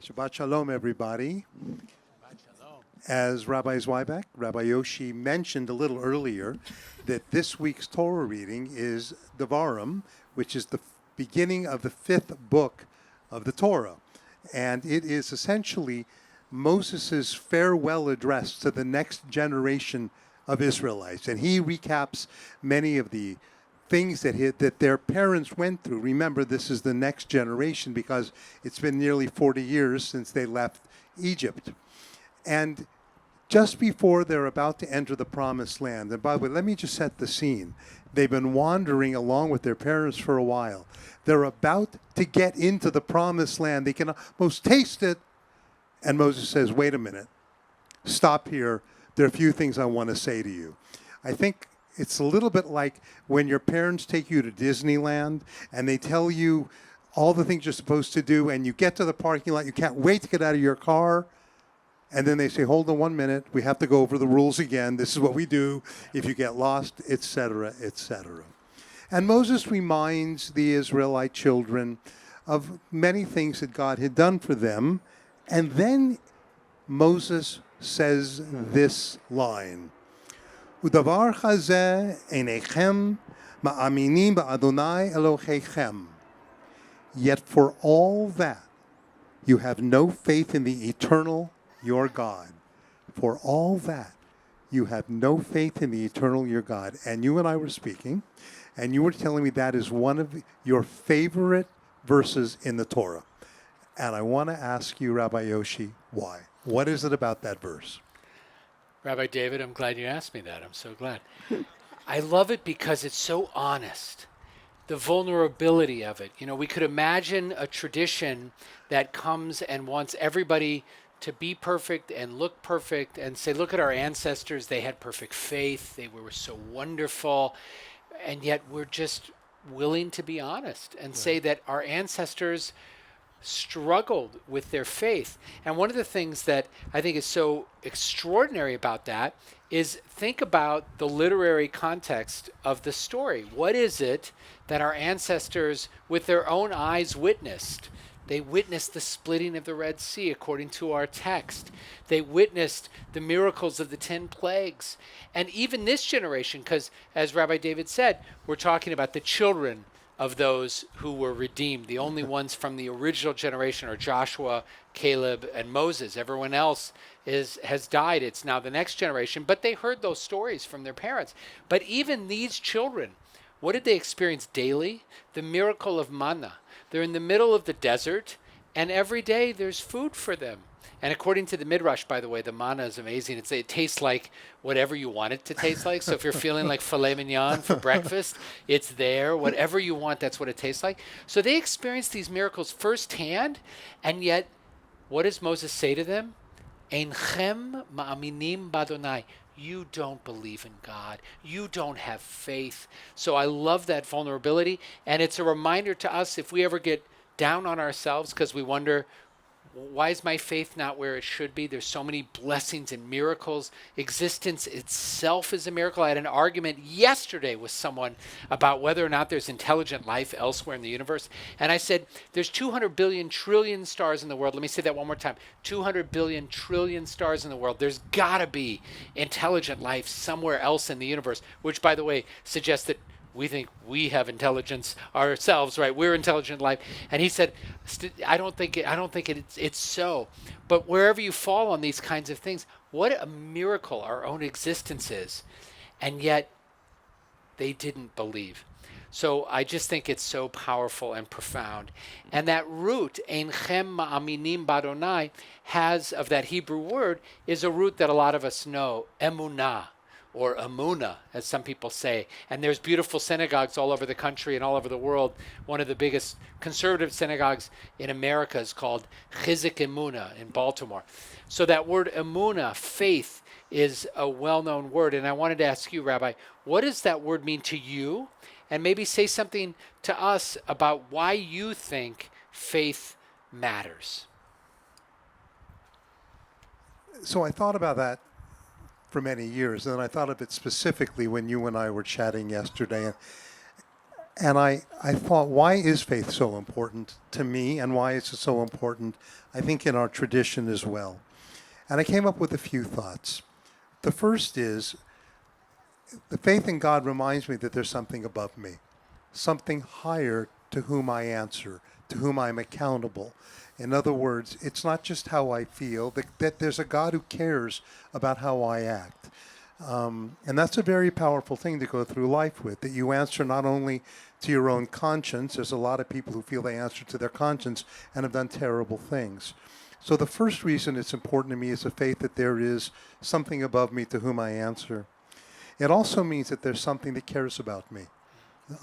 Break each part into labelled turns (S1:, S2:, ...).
S1: Shabbat Shalom, everybody.
S2: Shabbat Shalom.
S1: As Rabbi Zweiback, Rabbi Yoshi mentioned a little earlier, that this week's Torah reading is Devarim, which is the beginning of the fifth book of the Torah. And it is essentially Moses' farewell address to the next generation of Israelites. And he recaps many of the things that their parents went through. Remember, this is the next generation because it's been nearly 40 years since they left Egypt. And just before they're about to enter the promised land, and by the way, let me just set the scene. They've been wandering along with their parents for a while. They're about to get into the promised land. They can almost taste it. And Moses says, wait a minute, stop here. There are a few things I want to say to you. I think it's a little bit like when your parents take you to Disneyland and they tell you all the things you're supposed to do, and you get to the parking lot, you can't wait to get out of your car, and then they say, hold on 1 minute, we have to go over the rules again. This is what we do if you get lost, etc., etc. And Moses reminds the Israelite children of many things that God had done for them, and then Moses says this line, Udavar chazeh einechem ma'aminim ba'Adonai Elohechem. Yet for all that, you have no faith in the eternal, your God. For all that, you have no faith in the eternal, your God. And you and I were speaking, and you were telling me that is one of your favorite verses in the Torah. And I want to ask you, Rabbi Yoshi, why? What is it about that verse?
S2: Rabbi David, I'm glad you asked me that. I'm so glad. I love it because it's so honest. The vulnerability of it. You know, we could imagine a tradition that comes and wants everybody to be perfect and look perfect and say, look at our ancestors. They had perfect faith. They were so wonderful. And yet we're just willing to be honest and say that our ancestors struggled with their faith. And one of the things that I think is so extraordinary about that is think about the literary context of the story. What is it that our ancestors with their own eyes witnessed? They witnessed the splitting of the Red Sea according to our text. They witnessed the miracles of the 10 plagues. And even this generation, because as Rabbi David said, we're talking about the children of those who were redeemed. The only ones from the original generation are Joshua, Caleb, and Moses. Everyone else has died. It's now the next generation. But they heard those stories from their parents. But even these children, what did they experience daily? The miracle of manna. They're in the middle of the desert, and every day there's food for them. And according to the Midrash, by the way, the manna is amazing. It tastes like whatever you want it to taste like. So if you're feeling like filet mignon for breakfast, it's there. Whatever you want, that's what it tastes like. So they experienced these miracles firsthand, and yet, what does Moses say to them? Einchem ma'aminim b'Adonai. You don't believe in God. You don't have faith. So I love that vulnerability, and it's a reminder to us if we ever get down on ourselves because we wonder, why is my faith not where it should be? There's so many blessings and miracles. Existence itself is a miracle. I had an argument yesterday with someone about whether or not there's intelligent life elsewhere in the universe. And I said, there's 200 billion trillion stars in the world. Let me say that one more time. 200 billion trillion stars in the world. There's got to be intelligent life somewhere else in the universe, which, by the way, suggests that we think we have intelligence ourselves, right? We're intelligent life. And he said, I don't think it's so. But wherever you fall on these kinds of things, what a miracle our own existence is. And yet they didn't believe. So I just think it's so powerful and profound. And that root, einchem ma'aminim b'Adonai, has, of that Hebrew word, is a root that a lot of us know, emunah, or Amuna, as some people say. And there's beautiful synagogues all over the country and all over the world. One of the biggest conservative synagogues in America is called Chizik Emuna in Baltimore. So that word Emuna, faith, is a well-known word. And I wanted to ask you, Rabbi, what does that word mean to you? And maybe say something to us about why you think faith matters.
S1: So I thought about that for many years, and I thought of it specifically when you and I were chatting yesterday. And I thought, why is faith so important to me, and why is it so important, I think, in our tradition as well? And I came up with a few thoughts. The first is, the faith in God reminds me that there's something above me, something higher to whom I answer, to whom I'm accountable. In other words, it's not just how I feel, that there's a God who cares about how I act. And that's a very powerful thing to go through life with, that you answer not only to your own conscience. There's a lot of people who feel they answer to their conscience and have done terrible things. So the first reason it's important to me is the faith that there is something above me to whom I answer. It also means that there's something that cares about me.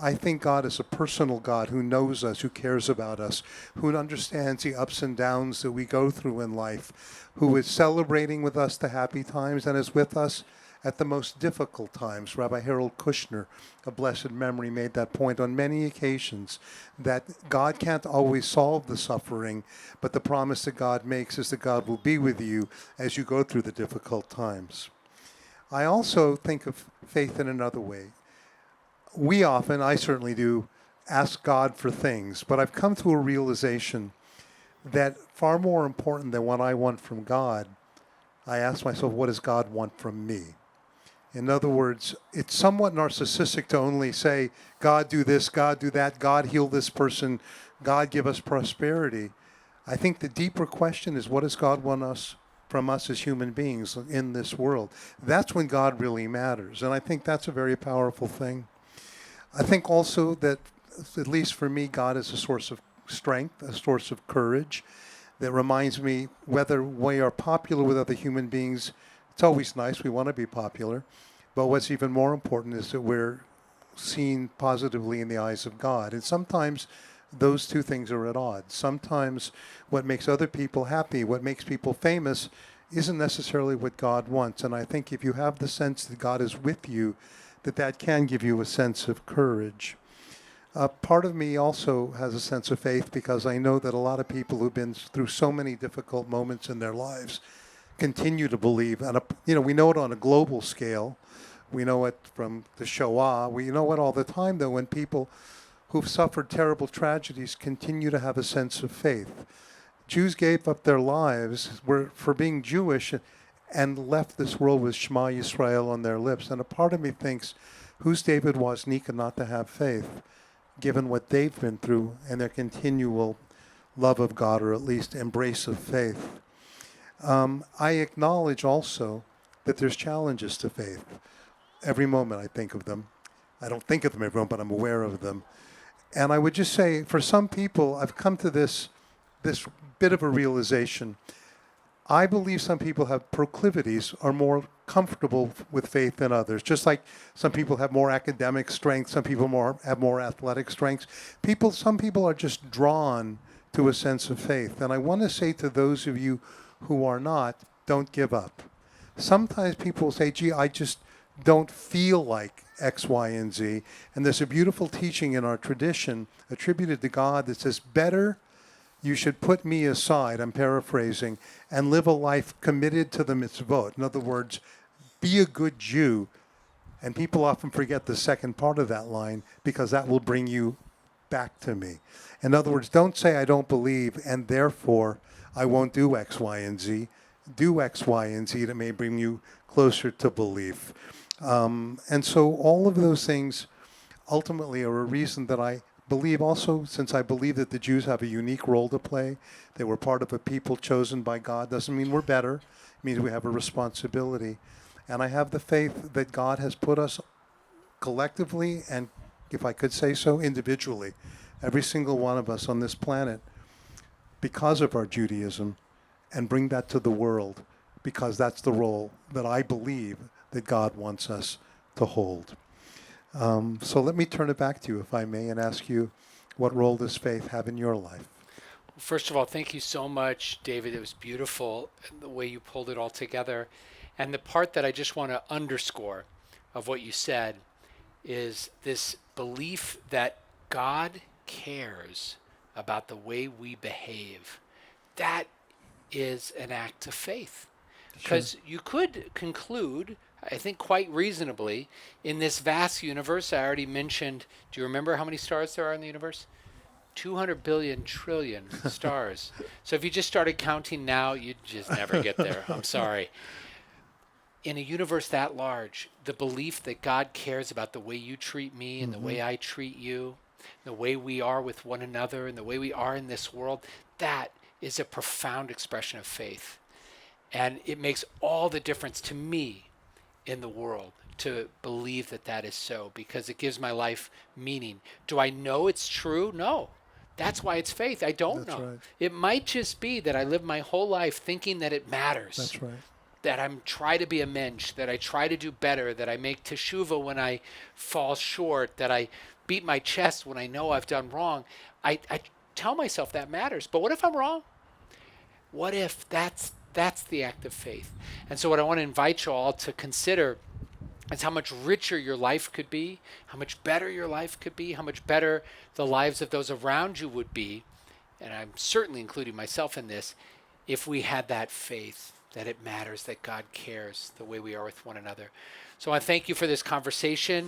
S1: I think God is a personal God who knows us, who cares about us, who understands the ups and downs that we go through in life, who is celebrating with us the happy times and is with us at the most difficult times. Rabbi Harold Kushner, of blessed memory, made that point on many occasions, that God can't always solve the suffering, but the promise that God makes is that God will be with you as you go through the difficult times. I also think of faith in another way. We often, I certainly do, ask God for things, but I've come to a realization that far more important than what I want from God, I ask myself, what does God want from me? In other words, it's somewhat narcissistic to only say, God do this, God do that, God heal this person, God give us prosperity. I think the deeper question is, what does God want from us as human beings in this world? That's when God really matters. And I think that's a very powerful thing. I think also that, at least for me, God is a source of strength, a source of courage that reminds me, whether we are popular with other human beings, it's always nice, we want to be popular, but what's even more important is that we're seen positively in the eyes of God. And sometimes those two things are at odds. Sometimes what makes other people happy, what makes people famous, isn't necessarily what God wants. And I think if you have the sense that God is with you, that can give you a sense of courage. Part of me also has a sense of faith because I know that a lot of people who've been through so many difficult moments in their lives continue to believe. And we know it on a global scale. We know it from the Shoah. We know it all the time, though, when people who've suffered terrible tragedies continue to have a sense of faith. Jews gave up their lives for being Jewish and left this world with Shema Yisrael on their lips. And a part of me thinks, who's David Woznica not to have faith, given what they've been through and their continual love of God, or at least embrace of faith. I acknowledge also that there's challenges to faith. Every moment I think of them. I don't think of them every moment, but I'm aware of them. And I would just say, for some people, I've come to this bit of a realization. I believe some people have proclivities, are more comfortable with faith than others. Just like some people have more academic strength, some people have more athletic strengths. Some people are just drawn to a sense of faith. And I want to say to those of you who are not, don't give up. Sometimes people say, gee, I just don't feel like X, Y, and Z. And there's a beautiful teaching in our tradition attributed to God that says, better you should put me aside, I'm paraphrasing, and live a life committed to the mitzvot. In other words, be a good Jew. And people often forget the second part of that line because that will bring you back to me. In other words, don't say I don't believe and therefore I won't do X, Y, and Z. Do X, Y, and Z that may bring you closer to belief. And so all of those things ultimately are a reason that I believe also, since I believe that the Jews have a unique role to play, they were part of a people chosen by God, doesn't mean we're better. It means we have a responsibility. And I have the faith that God has put us collectively and, if I could say so, individually, every single one of us on this planet, because of our Judaism, and bring that to the world, because that's the role that I believe that God wants us to hold. So let me turn it back to you, if I may, and ask you, what role does faith have in your life?
S2: First of all, thank you so much, David. It was beautiful the way you pulled it all together. And the part that I just want to underscore of what you said is this belief that God cares about the way we behave. That is an act of faith.
S1: Sure.
S2: Because you could conclude I think quite reasonably, in this vast universe. I already mentioned, do you remember how many stars there are in the universe? 200 billion trillion stars. So if you just started counting now, you'd just never get there. I'm sorry. In a universe that large, the belief that God cares about the way you treat me and the way I treat you, the way we are with one another and the way we are in this world, that is a profound expression of faith. And it makes all the difference to me in the world to believe that that is so, because it gives my life meaning. Do I know it's true? No. That's why it's faith. I don't
S1: That's
S2: know.
S1: right.
S2: It might just be that I live my whole life thinking that it matters.
S1: That's right.
S2: That I'm try to be a mensch, that I try to do better, that I make teshuvah when I fall short, that I beat my chest when I know I've done wrong. I tell myself that matters. But what if I'm wrong? What if that's the act of faith? And so what I want to invite you all to consider is how much richer your life could be, how much better your life could be, how much better the lives of those around you would be, and I'm certainly including myself in this, if we had that faith that it matters, that God cares the way we are with one another. So I thank you for this conversation.